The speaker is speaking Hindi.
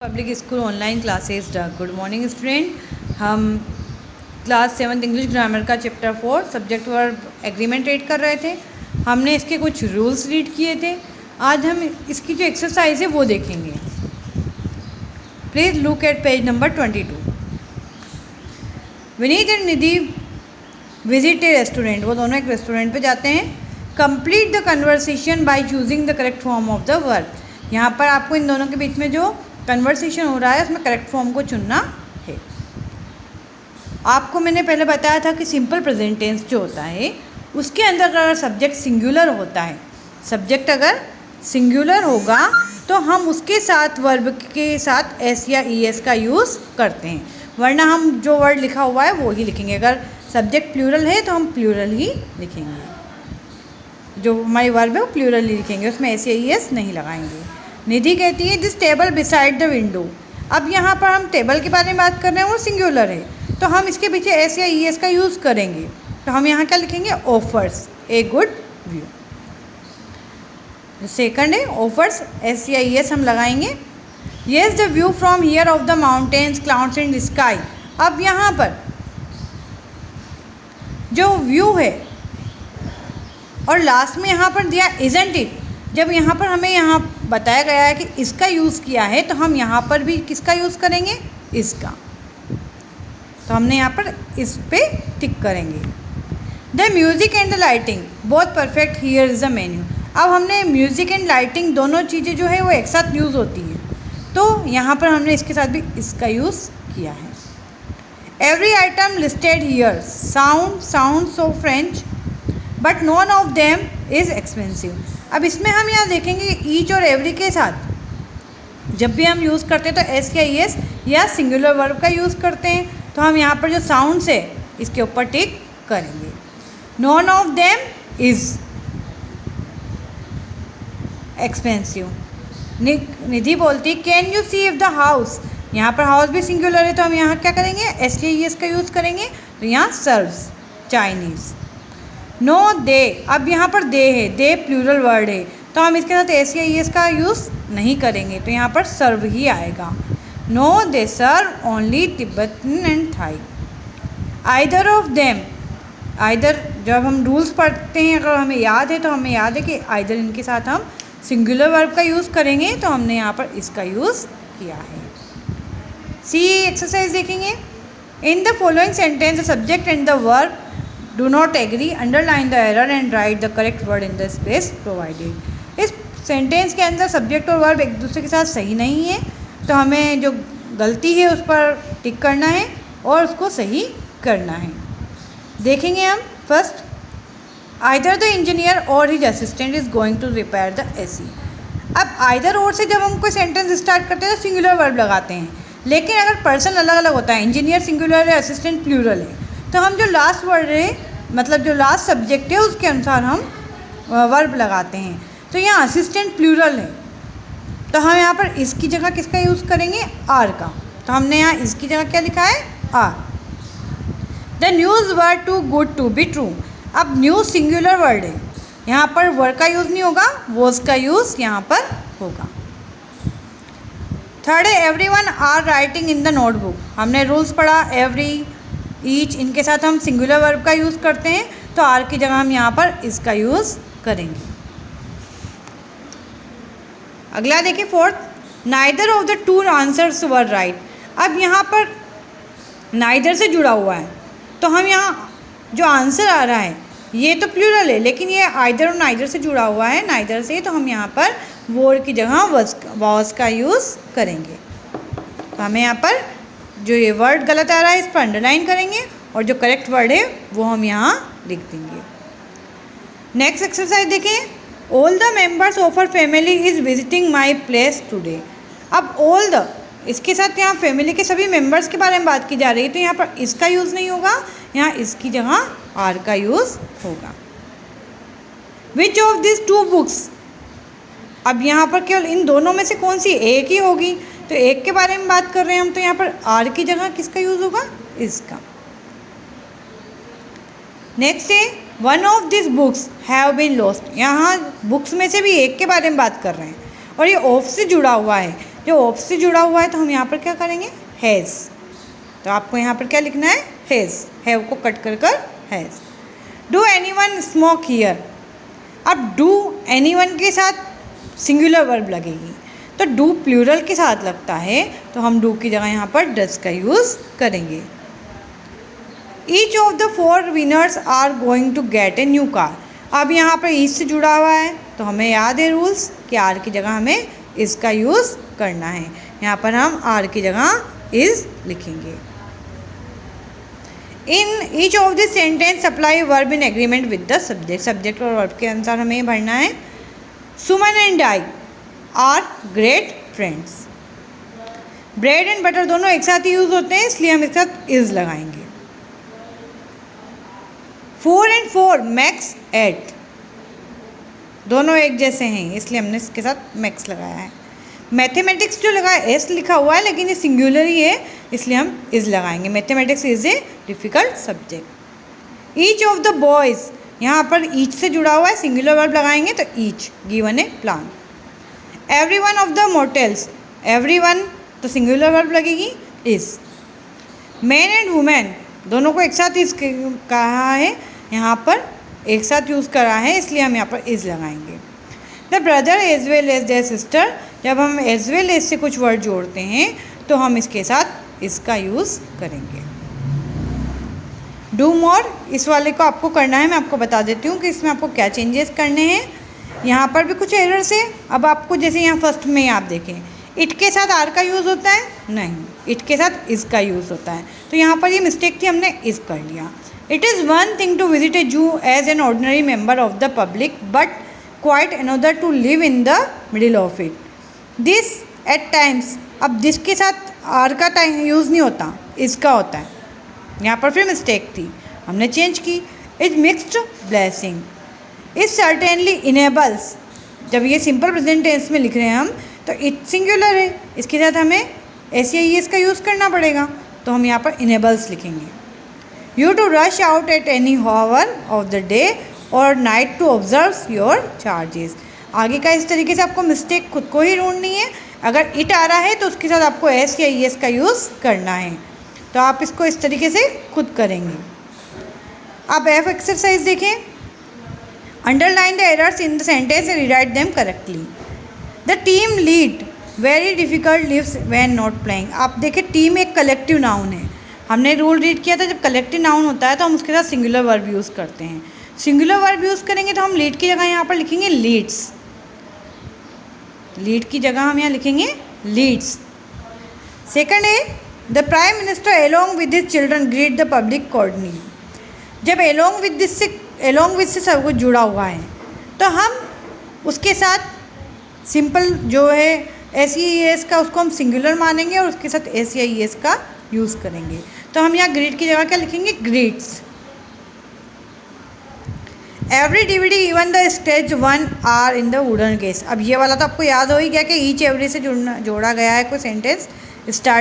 Public school online classes good morning student. हम क्लास 7 इंग्लिश ग्रामर का chapter 4 subject verb agreement read कर रहे थे। हमने इसके कुछ रूल्स रीड किए थे। आज हम इसकी जो एक्सरसाइज है वो देखेंगे। Please look at page number 22। Vineet and Nidhi visit A restaurant. वो दोनों एक रेस्टोरेंट पे जाते हैं। Complete the conversation by choosing the correct form of the verb. यहाँ पर आपको इन दोनों के बीच में जो कन्वर्सेशन हो रहा है उसमें करेक्ट फॉर्म को चुनना है। आपको मैंने पहले बताया था कि सिंपल प्रेजेंट टेंस जो होता है उसके अंदर अगर सब्जेक्ट सिंगुलर होता है, सब्जेक्ट अगर सिंगुलर होगा तो हम उसके साथ वर्ब के साथ एस या ई एस का यूज़ करते हैं, वरना हम जो वर्ड लिखा हुआ है वो ही लिखेंगे। अगर सब्जेक्ट प्लूरल है तो हम प्लूरल ही लिखेंगे, जो हमारी वर्ब है वो प्लूरल ही लिखेंगे, उसमें एस या ई एस नहीं लगाएंगे। निधि कहती है this table beside the window. अब यहाँ पर हम टेबल के बारे में बात कर रहे हैं, वो सिंगुलर है तो हम इसके पीछे एस या ई एस का यूज़ करेंगे। तो हम यहाँ क्या लिखेंगे? Offers a good view. Second है ऑफर्स, एस या ई एस हम लगाएंगे। Yes the view from here of the mountains clouds and sky. अब यहाँ पर जो व्यू है और लास्ट में यहाँ पर दिया इजंट इट। जब यहाँ पर हमें यहाँ बताया गया है कि इसका यूज़ किया है तो हम यहाँ पर भी किसका यूज़ करेंगे? इसका। तो हमने यहाँ पर इस पे टिक करेंगे। The music and the lighting both perfect here is the menu. अब हमने म्यूज़िक एंड लाइटिंग दोनों चीज़ें जो है वो एक साथ यूज़ होती हैं, तो यहाँ पर हमने इसके साथ भी इसका यूज़ किया है। Every item listed here sounds of French but non of them is expensive. अब इसमें हम यहाँ देखेंगे कि ईच और एवरी के साथ जब भी हम यूज़ करते हैं तो एस या ई एस या सिंगुलर वर्ब का यूज़ करते हैं, तो हम यहाँ पर जो साउंड्स है इसके ऊपर टिक करेंगे। None of them is expensive. Nidhi बोलती can you see if the house. यहाँ पर हाउस भी सिंगुलर है तो हम यहाँ क्या करेंगे? एस या ई एस का यूज़ करेंगे, तो यहाँ सर्व्स चाइनीज़। नो दे। अब यहाँ पर दे है, दे प्लूरल वर्ड है तो हम इसके साथ एस या ई एस का यूज़ नहीं करेंगे, तो यहाँ पर सर्व ही आएगा। No they serve only Tibetan and Thai. Either of them. Either जब हम रूल्स पढ़ते हैं अगर हमें याद है तो हमें याद है कि आइदर इनके साथ हम सिंगुलर वर्ब का यूज़ करेंगे, तो हमने यहाँ पर इसका यूज़ किया है। सी एक्सरसाइज देखेंगे। In the following sentence the subject and the verb do not agree, underline the error and write the correct word in the space provided। इस सेंटेंस के अंदर सब्जेक्ट और वर्ब एक दूसरे के साथ सही नहीं है, तो हमें जो गलती है उस पर टिक करना है और उसको सही करना है। देखेंगे हम फर्स्ट, आइदर द इंजीनियर और his assistant is going to repair the AC. अब आइदर और से जब हम कोई सेंटेंस स्टार्ट करते हैं तो सिंगुलर वर्ब लगाते हैं, लेकिन अगर पर्सन अलग अलग होता है, इंजीनियर सिंगुलर है, असिस्टेंट प्लूरल है, तो हम जो लास्ट वर्ड है मतलब जो लास्ट सब्जेक्ट है उसके अनुसार हम वर्ब लगाते हैं। तो यहाँ असिस्टेंट प्लूरल है तो हम यहाँ पर इसकी जगह किसका यूज़ करेंगे? आर का। तो हमने यहाँ इसकी जगह क्या लिखा है? Are. The news were too good to be true. अब न्यूज़ सिंगुलर वर्ड है, यहाँ पर वर का यूज़ नहीं होगा, वॉज का यूज़ यहाँ पर होगा। थर्ड है everyone are writing in the notebook. हमने रूल्स पढ़ा, एवरी ईच इनके साथ हम सिंगुलर वर्ब का यूज़ करते हैं, तो आर की जगह हम यहाँ पर इसका यूज़ करेंगे। अगला देखिए fourth, neither of the two answers were right. अब यहाँ पर नाइदर से जुड़ा हुआ है तो हम यहाँ जो आंसर आ रहा है ये तो प्लूरल है, लेकिन ये आइदर और नाइदर से जुड़ा हुआ है, नाइदर से, तो हम यहाँ पर वोर की जगह वॉज का यूज़ करेंगे। तो हमें यहाँ पर जो ये वर्ड गलत आ रहा है इस पर अंडरलाइन करेंगे और जो करेक्ट वर्ड है वो हम यहाँ लिख देंगे। नेक्स्ट एक्सरसाइज देखें। All the members of our family is visiting my place today. अब ऑल द इसके साथ यहाँ फैमिली के सभी मेंबर्स के बारे में बात की जा रही है, तो यहाँ पर इसका यूज़ नहीं होगा, यहाँ इसकी जगह आर का यूज़ होगा। Which of this two books. अब यहाँ पर केवल इन दोनों में से कौन सी एक ही होगी, तो एक के बारे में बात कर रहे हैं हम, तो यहाँ पर आर की जगह किसका यूज़ होगा? इसका। नेक्स्ट है one of this books have been lost. यहाँ बुक्स में से भी एक के बारे में बात कर रहे हैं और ये ऑफ से जुड़ा हुआ है, जो ऑफ से जुड़ा हुआ है तो हम यहाँ पर क्या करेंगे, हैज़। तो आपको यहाँ पर क्या लिखना है, हैव को कट कर has. Do anyone smoke here. अब डू एनीवन के साथ सिंगुलर वर्ब लगेगी, तो डू प्लूरल के साथ लगता है तो हम डू की जगह यहाँ पर डज का यूज़ करेंगे। Each of the 4 winners are going to get a new car. अब यहाँ पर ईच से जुड़ा हुआ है तो हमें याद है रूल्स कि आर की जगह हमें इज़ का यूज़ करना है। यहाँ पर हम आर की जगह इज़ लिखेंगे। In each of this sentence apply verb in agreement with the subject. Subject और वर्ब के अनुसार हमें भरना है। Suman and I are great friends. Bread and butter दोनों एक साथ ही यूज़ होते हैं, इसलिए हम इसके साथ इज़ लगाएंगे। 4 and 4 मैक्स 8, दोनों एक जैसे हैं इसलिए हमने इसके साथ मैक्स लगाया है। मैथमेटिक्स जो लगा है एस लिखा हुआ है लेकिन ये सिंगुलर ही है इसलिए हम इज़ लगाएंगे। Mathematics is a difficult subject. Each of the boys, यहाँ पर ईच से जुड़ा हुआ है, सिंगुलर वर्ब लगाएंगे तो each given A plan. Every one of the motels, every one तो सिंगुलर वर्ब लगेगी इज़। मैन एंड वुमेन दोनों को एक साथ इज़ कहा है, यहाँ पर एक साथ यूज़ करा है इसलिए हम यहाँ पर इज़ लगाएंगे। The brother as well as the sister, जब हम एज वेल एज से कुछ वर्ड जोड़ते हैं तो हम इसके साथ इसका यूज़ करेंगे। डू मोर, इस वाले को आपको करना है, मैं आपको बता देती हूँ कि इसमें आपको क्या चेंजेस करने हैं। यहाँ पर भी कुछ एरर्स है। अब आपको जैसे यहाँ फर्स्ट में आप देखें इट के साथ आर का यूज़ होता है, नहीं, इट के साथ इज़ का यूज़ होता है, तो यहाँ पर ये मिस्टेक थी, हमने इज़ कर लिया। It is one thing to visit a zoo as an ordinary member of the public but quite another to live in the middle of it. This at times, अब दिस के साथ आर का टाइम यूज़ नहीं होता, इज़ का होता है, यहाँ पर फिर मिस्टेक थी, हमने चेंज की। Is mixed blessing. Is certainly enables, जब ये सिंपल प्रेजेंट टेंस में लिख रहे हैं हम तो इट सिंगुलर है, इसके साथ हमें एस या ई एस का यूज़ करना पड़ेगा तो हम यहाँ पर इनेबल्स लिखेंगे। You to rush out at any hour of the day और night to observe your charges. आगे का इस तरीके से आपको मिस्टेक खुद को ही ढूंढनी है। अगर इट आ रहा है तो उसके साथ आपको एस या ई एस का यूज़ करना है, तो आप इसको इस तरीके से खुद करेंगे। अब एफ एक्सरसाइज देखें। Underline the errors in the sentence and rewrite them correctly. The team lead very difficult lives when not playing. आप देखें टीम एक कलेक्टिव नाउन है, हमने रूल रीड किया था जब कलेक्टिव नाउन होता है तो हम उसके साथ सिंगुलर वर्ब यूज़ करते हैं। सिंगुलर वर्ब यूज़ करेंगे तो हम लीड की जगह यहाँ पर लिखेंगे लीड्स। लीड की जगह हम यहाँ लिखेंगे लीड्स। सेकंड है the prime minister along with his children greet the public cordially. जब एलोंग विद से सब कुछ जुड़ा हुआ है तो हम उसके साथ सिंपल जो है एस ई एस का उसको हम सिंगुलर मानेंगे और उसके साथ एस या ई एस का यूज़ करेंगे। तो हम यहाँ ग्रीट की जगह क्या लिखेंगे, greets. Every DVD even the stage 1 are in the wooden case. अब ये वाला तो आपको याद हो ही गया कि ईच एवरी से जोड़ा गया है कोई सेंटेंस स्टार्ट